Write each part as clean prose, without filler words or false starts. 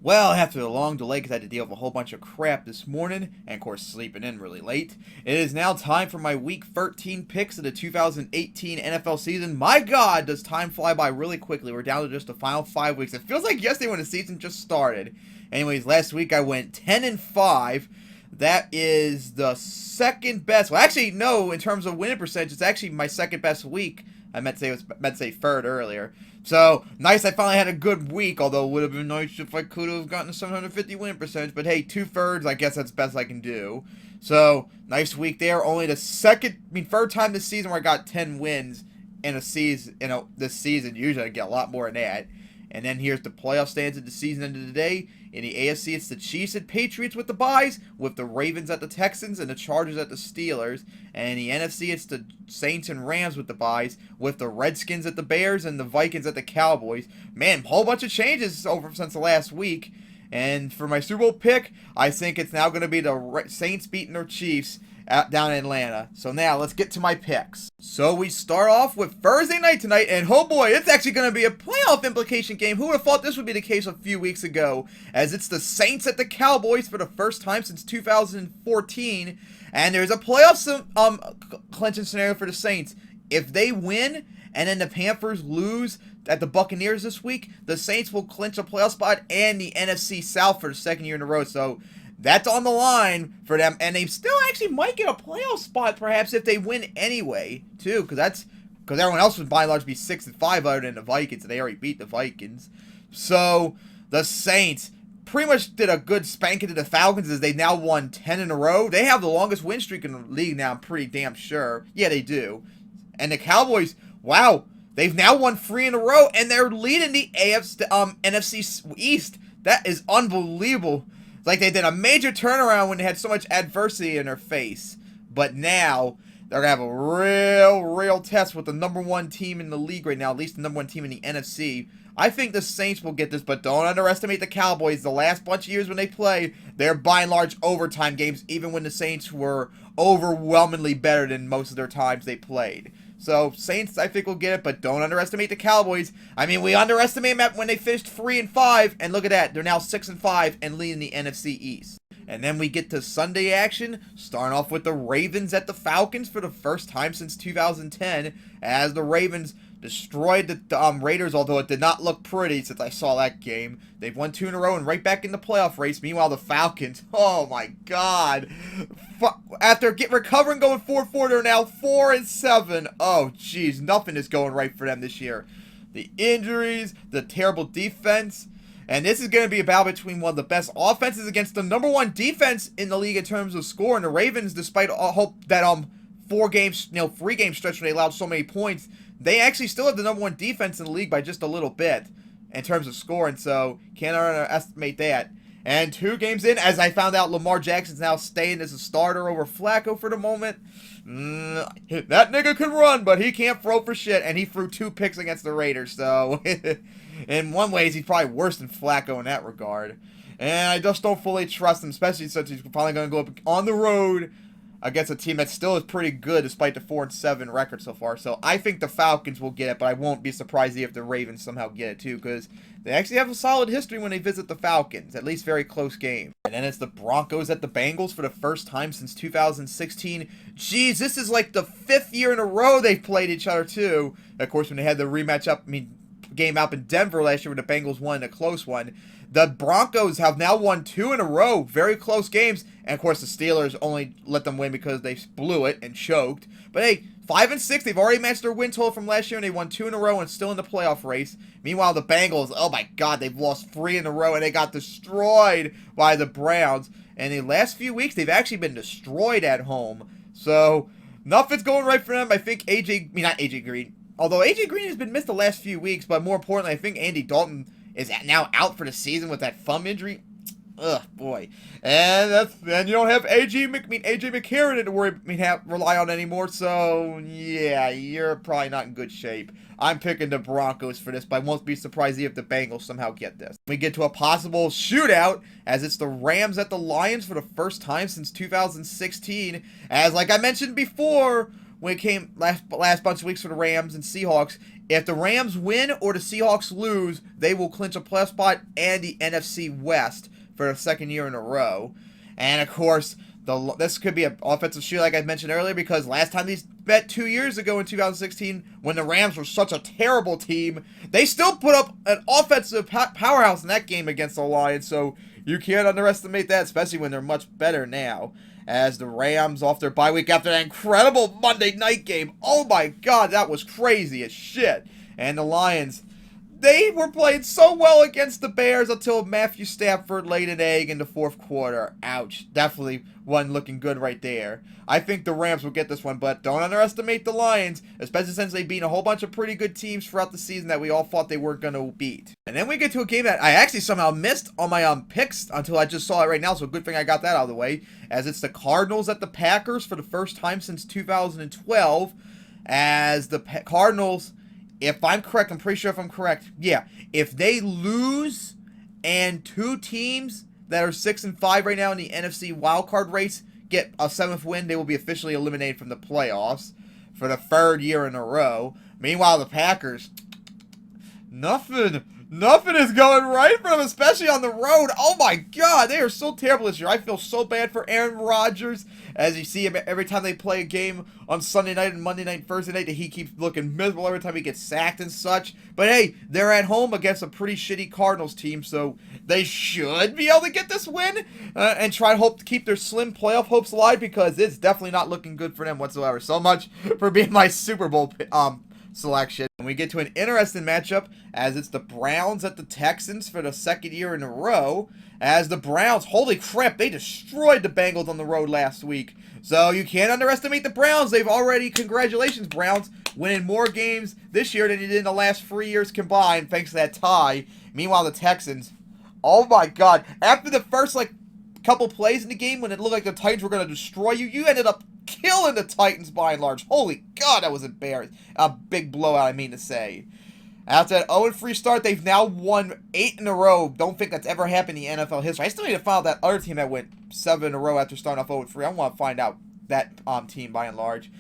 Well, after a long delay because I had to deal with a whole bunch of crap this morning, and of course sleeping in really late, it is now time for my Week 13 picks of the 2018 NFL season. My God, does time fly by really quickly. We're down to just the final 5 weeks. It feels like yesterday when the season just started. Anyways, last week I went 10-5. That is the second best. Well, actually, no, in terms of winning percentage, it's actually my second best week. I meant to say third earlier. So, nice I finally had a good week, although it would have been nice if I could have gotten a 750 win percentage. But hey, 2/3, I guess that's the best I can do. So, nice week there. Only the third time this season where I got 10 wins in a season, this season. Usually I get a lot more than that. And then here's the playoff stands at the season end of the day. In the AFC, it's the Chiefs and Patriots with the byes, with the Ravens at the Texans and the Chargers at the Steelers. And in the NFC, it's the Saints and Rams with the byes, with the Redskins at the Bears and the Vikings at the Cowboys. Man, a whole bunch of changes over since the last week. And for my Super Bowl pick, I think it's now going to be the Saints beating their Chiefs down in Atlanta. So now let's get to my picks. So we start off with Thursday night tonight, and oh boy, it's actually going to be a playoff implication game. Who would have thought this would be the case a few weeks ago, as it's the Saints at the Cowboys for the first time since 2014, and there's a playoff clinching scenario for the Saints. If they win and then the Panthers lose at the Buccaneers this week, the Saints will clinch a playoff spot and the NFC South for the second year in a row. So that's on the line for them, and they still actually might get a playoff spot perhaps if they win anyway, too, because everyone else would by and large be 6-5 other than the Vikings, and they already beat the Vikings. So the Saints pretty much did a good spanking to the Falcons as they now won 10 in a row. They have the longest win streak in the league now, I'm pretty damn sure. Yeah, they do. And the Cowboys, wow, they've now won 3 in a row, and they're leading the NFC East. That is unbelievable. Like they did a major turnaround when they had so much adversity in their face. But now they're going to have a real test with the number one team in the league right now, at least the number one team in the NFC. I think the Saints will get this, but don't underestimate the Cowboys. The last bunch of years when they play, they're by and large overtime games, even when the Saints were overwhelmingly better than most of their times they played. So, Saints, I think, will get it, but don't underestimate the Cowboys. I mean, we underestimated them when they finished 3-5, and look at that. They're now 6-5 and leading the NFC East. And then we get to Sunday action, starting off with the Ravens at the Falcons for the first time since 2010, as the Ravens destroyed the Raiders, although it did not look pretty since I saw that game. They've won 2 in a row and right back in the playoff race. Meanwhile, the Falcons, oh my God. After recovering going 4-4, they're now 4-7. Oh, geez, nothing is going right for them this year. The injuries, the terrible defense. And this is going to be a battle between one of the best offenses against the number one defense in the league in terms of score. And the Ravens, despite hope that 3-game stretch where they allowed so many points, they actually still have the number one defense in the league by just a little bit in terms of scoring. So can't underestimate that. And 2 games in, as I found out, Lamar Jackson's now staying as a starter over Flacco for the moment. That nigga can run, but he can't throw for shit. And he threw 2 picks against the Raiders. So in one way, he's probably worse than Flacco in that regard. And I just don't fully trust him, especially since he's probably going to go up on the road against a team that still is pretty good despite the 4-7 record so far. So I think the Falcons will get it, but I won't be surprised if the Ravens somehow get it too, because they actually have a solid history when they visit the Falcons, at least very close game. And then it's the Broncos at the Bengals for the first time since 2016. Jeez, this is like the 5th year in a row they've played each other too. Of course, when they had the game up in Denver last year when the Bengals won a close one. The Broncos have now won 2 in a row, very close games, and of course the Steelers only let them win because they blew it and choked. But hey, 5-6, they've already matched their win total from last year, and they won 2 in a row and still in the playoff race. Meanwhile, the Bengals, oh my God, they've lost 3 in a row, and they got destroyed by the Browns. And in the last few weeks, they've actually been destroyed at home. So, nothing's going right for them. I think not AJ Green, although AJ Green has been missed the last few weeks, but more importantly, I think Andy Dalton is now out for the season with that thumb injury. Ugh, boy. And you don't have AJ McCarron to rely on anymore, so yeah, you're probably not in good shape. I'm picking the Broncos for this, but I won't be surprised if the Bengals somehow get this. We get to a possible shootout, as it's the Rams at the Lions for the first time since 2016. As, like I mentioned before, when it came last bunch of weeks for the Rams and Seahawks. If the Rams win or the Seahawks lose, they will clinch a playoff spot and the NFC West for the second year in a row. And of course, this could be an offensive shoe like I mentioned earlier, because last time these bet 2 years ago in 2016, when the Rams were such a terrible team, they still put up an offensive powerhouse in that game against the Lions. So you can't underestimate that, especially when they're much better now. As the Rams, off their bye week after that incredible Monday night game, oh my God, that was crazy as shit. And the Lions, they were playing so well against the Bears until Matthew Stafford laid an egg in the fourth quarter. Ouch. Definitely wasn't looking good right there. I think the Rams will get this one, but don't underestimate the Lions, especially since they beat a whole bunch of pretty good teams throughout the season that we all thought they weren't going to beat. And then we get to a game that I actually somehow missed on my picks until I just saw it right now, so good thing I got that out of the way, as it's the Cardinals at the Packers for the first time since 2012, as the Cardinals, if I'm correct, I'm pretty sure if I'm correct, yeah, if they lose and two teams that are 6-5 right now in the NFC wildcard race get a 7th win, they will be officially eliminated from the playoffs for the 3rd year in a row. Meanwhile, the Packers, nothing is going right for them, especially on the road. Oh my God, they are so terrible this year. I feel so bad for Aaron Rodgers, as you see him every time they play a game on Sunday night and Monday night and Thursday night, that he keeps looking miserable every time he gets sacked and such. But hey, they're at home against a pretty shitty Cardinals team, so they should be able to get this win and try to hope to keep their slim playoff hopes alive, because it's definitely not looking good for them whatsoever. So much for being my Super Bowl selection. And we get to an interesting matchup, as it's the Browns at the Texans for the 2nd year in a row, as the Browns, holy crap, they destroyed the Bengals on the road last week. So you can't underestimate the Browns. They've already, congratulations Browns, winning more games this year than they did in the last 3 years combined, thanks to that tie. Meanwhile, the Texans, oh my God, after the first couple plays in the game when it looked like the Titans were going to destroy you, you ended up killing the Titans by and large. Holy God, that was embarrassing. A big blowout, I mean to say. After that 0-3 start, they've now won 8 in a row. Don't think that's ever happened in NFL history. I still need to find out that other team that went 7 in a row after starting off 0-3. I want to find out that team by and large.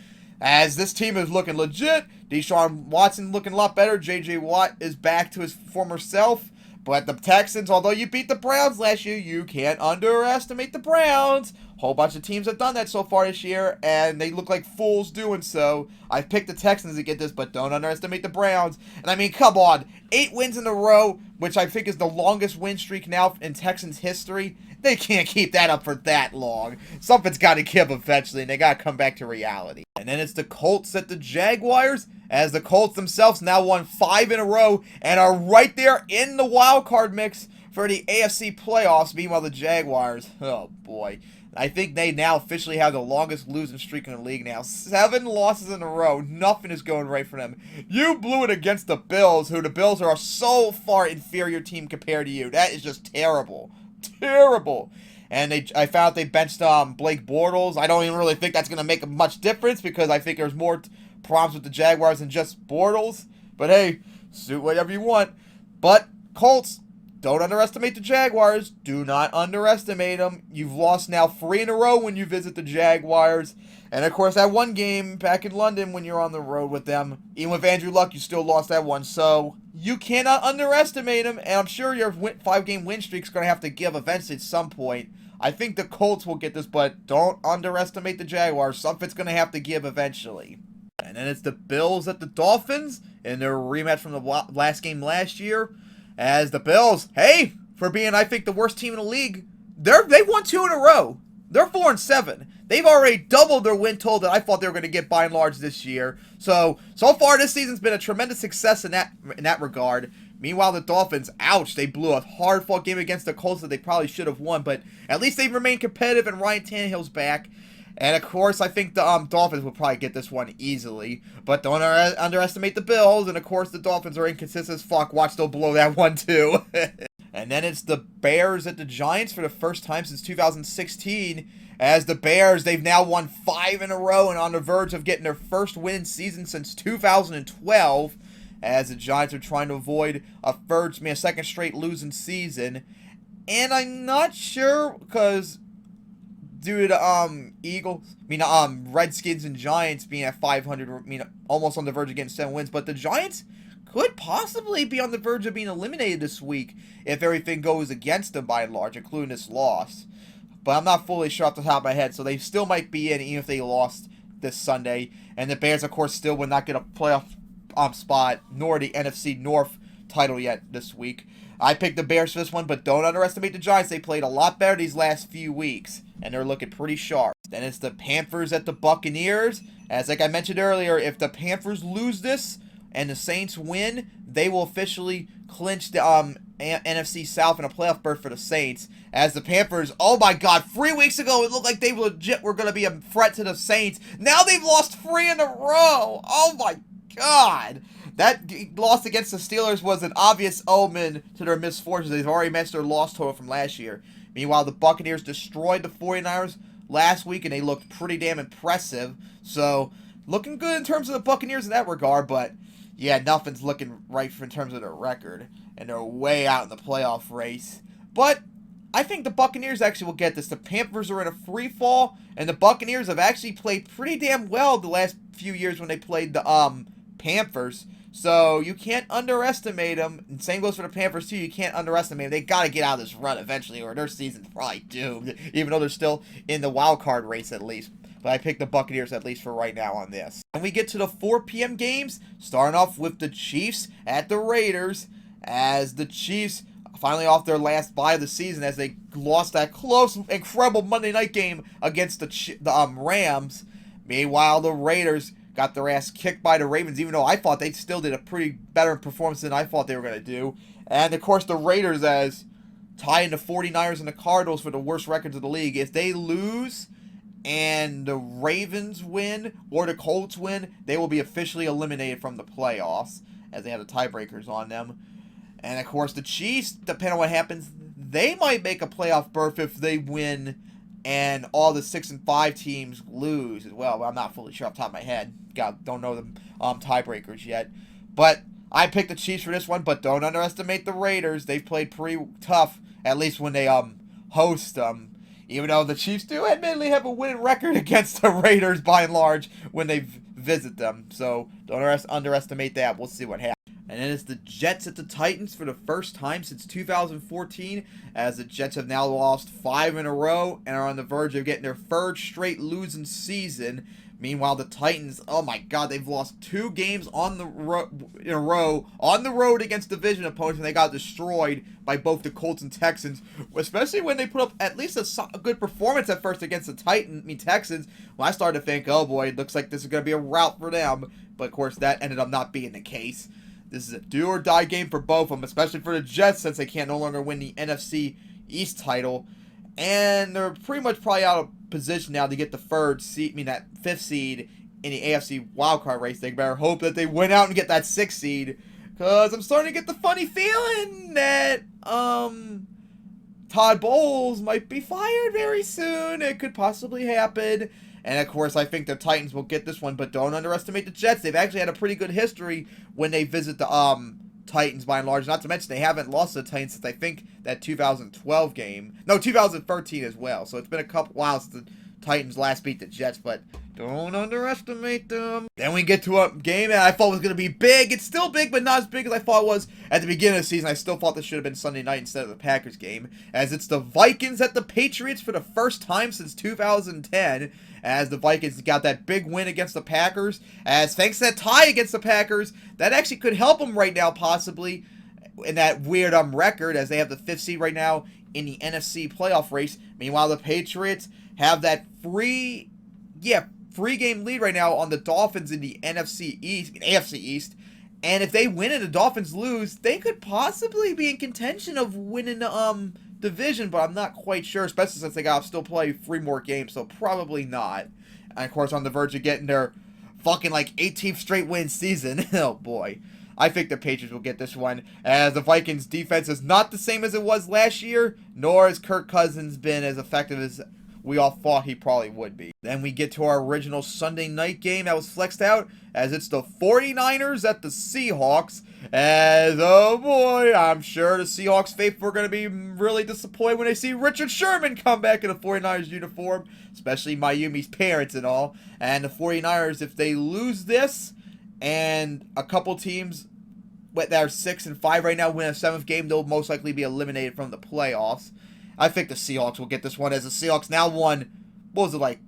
As this team is looking legit, Deshaun Watson looking a lot better. J.J. Watt is back to his former self. But the Texans, although you beat the Browns last year, you can't underestimate the Browns. Whole bunch of teams have done that so far this year, and they look like fools doing so. I picked the Texans to get this, but don't underestimate the Browns. And I mean, come on, 8 wins in a row, which I think is the longest win streak now in Texans history. They can't keep that up for that long. Something's got to give eventually, and they got to come back to reality. And then it's the Colts at the Jaguars, as the Colts themselves now won 5 in a row and are right there in the wild card mix for the AFC playoffs. Meanwhile, the Jaguars, oh boy, I think they now officially have the longest losing streak in the league now. 7 losses in a row. Nothing is going right for them. You blew it against the Bills, who the Bills are a so far inferior team compared to you. That is just terrible. Terrible. And I found out they benched Blake Bortles. I don't even really think that's going to make much difference, because I think there's more problems with the Jaguars than just Bortles. But hey, suit whatever you want. But Colts, don't underestimate the Jaguars. Do not underestimate them. You've lost now 3 in a row when you visit the Jaguars. And of course, that one game back in London when you're on the road with them, even with Andrew Luck, you still lost that one. So you cannot underestimate them. And I'm sure your 5-game win streak is going to have to give eventually at some point. I think the Colts will get this, but don't underestimate the Jaguars. Something's going to have to give eventually. And then it's the Bills at the Dolphins in their rematch from the last game last year. As the Bills, hey, for being, I think, the worst team in the league, they've won 2 in a row. They're 4-7. They've already doubled their win total that I thought they were going to get by and large this year. So far this season's been a tremendous success in that regard. Meanwhile, the Dolphins, ouch, they blew a hard-fought game against the Colts that they probably should have won, but at least they remain competitive, and Ryan Tannehill's back. And, of course, I think the Dolphins will probably get this one easily. But don't underestimate the Bills. And, of course, the Dolphins are inconsistent as fuck. Watch, they'll blow that one, too. And then it's the Bears at the Giants for the first time since 2016. As the Bears, they've now won 5 in a row and on the verge of getting their first win season since 2012. As the Giants are trying to avoid a second straight losing season. And I'm not sure, because due to Redskins and Giants being at 500. Almost on the verge of getting 7 wins, but the Giants could possibly be on the verge of being eliminated this week if everything goes against them by and large, including this loss. But I'm not fully sure off the top of my head, so they still might be in even if they lost this Sunday. And the Bears, of course, still would not get a playoff spot, nor the NFC North title yet this week. I picked the Bears for this one, but don't underestimate the Giants. They played a lot better these last few weeks, and they're looking pretty sharp. Then it's the Panthers at the Buccaneers. As like I mentioned earlier, if the Panthers lose this and the Saints win, they will officially clinch the NFC South in a playoff berth for the Saints. As the Panthers, oh my God, 3 weeks ago it looked like they legit were going to be a threat to the Saints. Now they've lost 3 in a row. Oh my God. That loss against the Steelers was an obvious omen to their misfortunes. They've already matched their loss total from last year. Meanwhile, the Buccaneers destroyed the 49ers last week, and they looked pretty damn impressive. So, looking good in terms of the Buccaneers in that regard, but yeah, nothing's looking right in terms of their record, and they're way out in the playoff race. But I think the Buccaneers actually will get this. The Panthers are in a free fall, and the Buccaneers have actually played pretty damn well the last few years when they played the Panthers. So you can't underestimate them. And same goes for the Panthers too. You can't underestimate them. They got to get out of this run eventually, or their season's probably doomed. Even though they're still in the wild card race at least. But I picked the Buccaneers at least for right now on this. And we get to the 4 p.m. games, starting off with the Chiefs at the Raiders, as the Chiefs finally off their last bye of the season as they lost that close, incredible Monday night game against the Rams. Meanwhile, the Raiders got their ass kicked by the Ravens, even though I thought they still did a pretty better performance than I thought they were going to do. And, of course, the Raiders as tying the 49ers and the Cardinals for the worst records of the league. If they lose and the Ravens win or the Colts win, they will be officially eliminated from the playoffs as they have the tiebreakers on them. And, of course, the Chiefs, depending on what happens, they might make a playoff berth if they win and all the 6 and 5 teams lose as well. But I'm not fully sure off the top of my head. Don't know the tiebreakers yet. But I picked the Chiefs for this one, but don't underestimate the Raiders. They've played pretty tough, at least when they host them. Even though the Chiefs do admittedly have a winning record against the Raiders by and large when they visit them. So don't underestimate that. We'll see what happens. And then it's the Jets at the Titans for the first time since 2014, as the Jets have now lost 5 in a row and are on the verge of getting their 3rd straight losing season. Meanwhile, the Titans, oh my God, they've lost 2 games in a row on the road against division opponents, and they got destroyed by both the Colts and Texans, especially when they put up at least a good performance at first against the Texans. Well, I started to think, oh boy, it looks like this is going to be a rout for them, but of course that ended up not being the case. This is a do-or-die game for both of them, especially for the Jets since they can't no longer win the NFC East title. And they're pretty much probably out of position now to get the 5th seed in the AFC wildcard race. They better hope that they win out and get that 6th seed. Because I'm starting to get the funny feeling that Todd Bowles might be fired very soon. It could possibly happen. And, of course, I think the Titans will get this one, but don't underestimate the Jets. They've actually had a pretty good history when they visit the Titans, by and large. Not to mention they haven't lost to the Titans since, I think, that 2012 game. No, 2013 as well. So it's been a couple while since the Titans last beat the Jets, but don't underestimate them. Then we get to a game that I thought was going to be big. It's still big, but not as big as I thought it was at the beginning of the season. I still thought this should have been Sunday night instead of the Packers game, as it's the Vikings at the Patriots for the first time since 2010. As the Vikings got that big win against the Packers, as thanks to that tie against the Packers, that actually could help them right now possibly in that weird record, as they have the 5th seed right now in the NFC playoff race. Meanwhile, the Patriots have that free game lead right now on the Dolphins in the AFC East. And if they win and the Dolphins lose, they could possibly be in contention of winning the division, but I'm not quite sure, especially since they got to still play 3 more games, so probably not. And of course, on the verge of getting their fucking 18th straight win season. Oh boy. I think the Patriots will get this one, as the Vikings defense is not the same as it was last year, nor has Kirk Cousins been as effective as we all thought he probably would be. Then we get to our original Sunday night game that was flexed out, as it's the 49ers at the Seahawks. As, oh boy, I'm sure the Seahawks faithful are going to be really disappointed when they see Richard Sherman come back in a 49ers uniform, especially Mayumi's parents and all. And the 49ers, if they lose this, and a couple teams that are 6-5 right now win a 7th game, they'll most likely be eliminated from the playoffs. I think the Seahawks will get this one, as the Seahawks now won, what was it, like,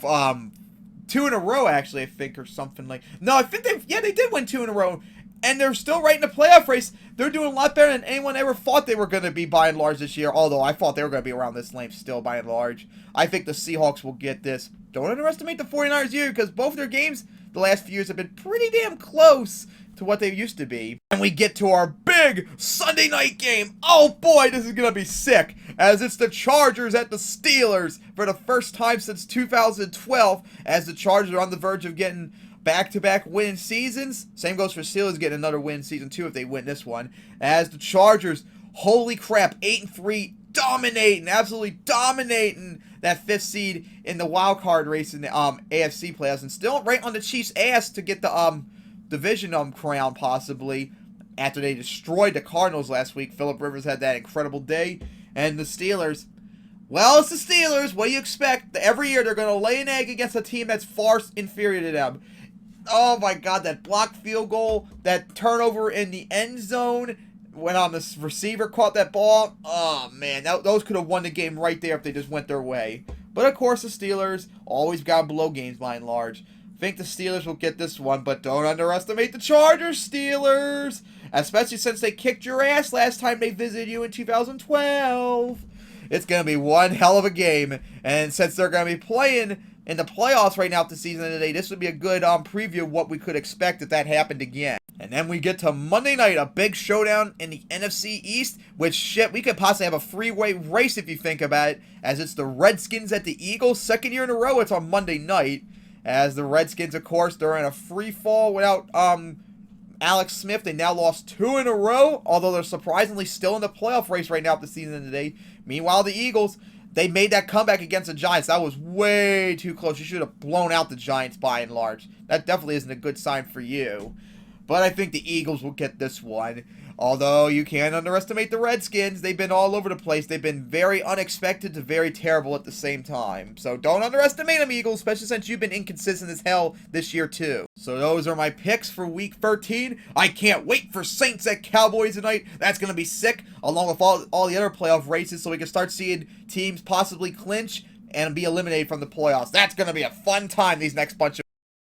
2 in a row, actually, I think, or something like. No, I think they did win 2 in a row, and they're still right in the playoff race. They're doing a lot better than anyone ever thought they were going to be, by and large, this year, although I thought they were going to be around this length still, by and large. I think the Seahawks will get this. Don't underestimate the 49ers here, because both their games the last few years have been pretty damn close to what they used to be. And we get to our big Sunday night game. Oh boy, this is gonna be sick, as it's the Chargers at the Steelers for the first time since 2012, as the Chargers are on the verge of getting back-to-back win seasons. Same goes for Steelers getting another win season 2 if they win this one, as the Chargers, holy crap, 8-3, absolutely dominating that 5th seed in the wild card race in the AFC playoffs, and still right on the Chiefs' ass to get the division crown, possibly, after they destroyed the Cardinals last week. Phillip Rivers had that incredible day. And the Steelers, well, it's the Steelers. What do you expect? Every year they're going to lay an egg against a team that's far inferior to them. Oh my God, that blocked field goal, that turnover in the end zone, when the receiver caught that ball. Oh man, those could have won the game right there if they just went their way. But of course the Steelers always got below games by and large. Think the Steelers will get this one, but don't underestimate the Chargers, Steelers, especially since they kicked your ass last time they visited you in 2012. It's going to be one hell of a game, and since they're going to be playing in the playoffs right now at the season of the day, this would be a good preview of what we could expect if that happened again. And then we get to Monday night, a big showdown in the NFC East, which, shit, we could possibly have a freeway race if you think about it, as it's the Redskins at the Eagles. 2nd year in a row, it's on Monday night. As the Redskins, of course, they're in a free fall without Alex Smith. They now lost 2 in a row, although they're surprisingly still in the playoff race right now at the season of the day. Meanwhile, the Eagles, they made that comeback against the Giants. That was way too close. You should have blown out the Giants by and large. That definitely isn't a good sign for you. But I think the Eagles will get this one. Although you can't underestimate the Redskins. They've been all over the place. They've been very unexpected to very terrible at the same time. So don't underestimate them, Eagles, especially since you've been inconsistent as hell this year too. So those are my picks for Week 13. I can't wait for Saints at Cowboys tonight. That's going to be sick, along with all the other playoff races, so we can start seeing teams possibly clinch and be eliminated from the playoffs. That's going to be a fun time these next bunch of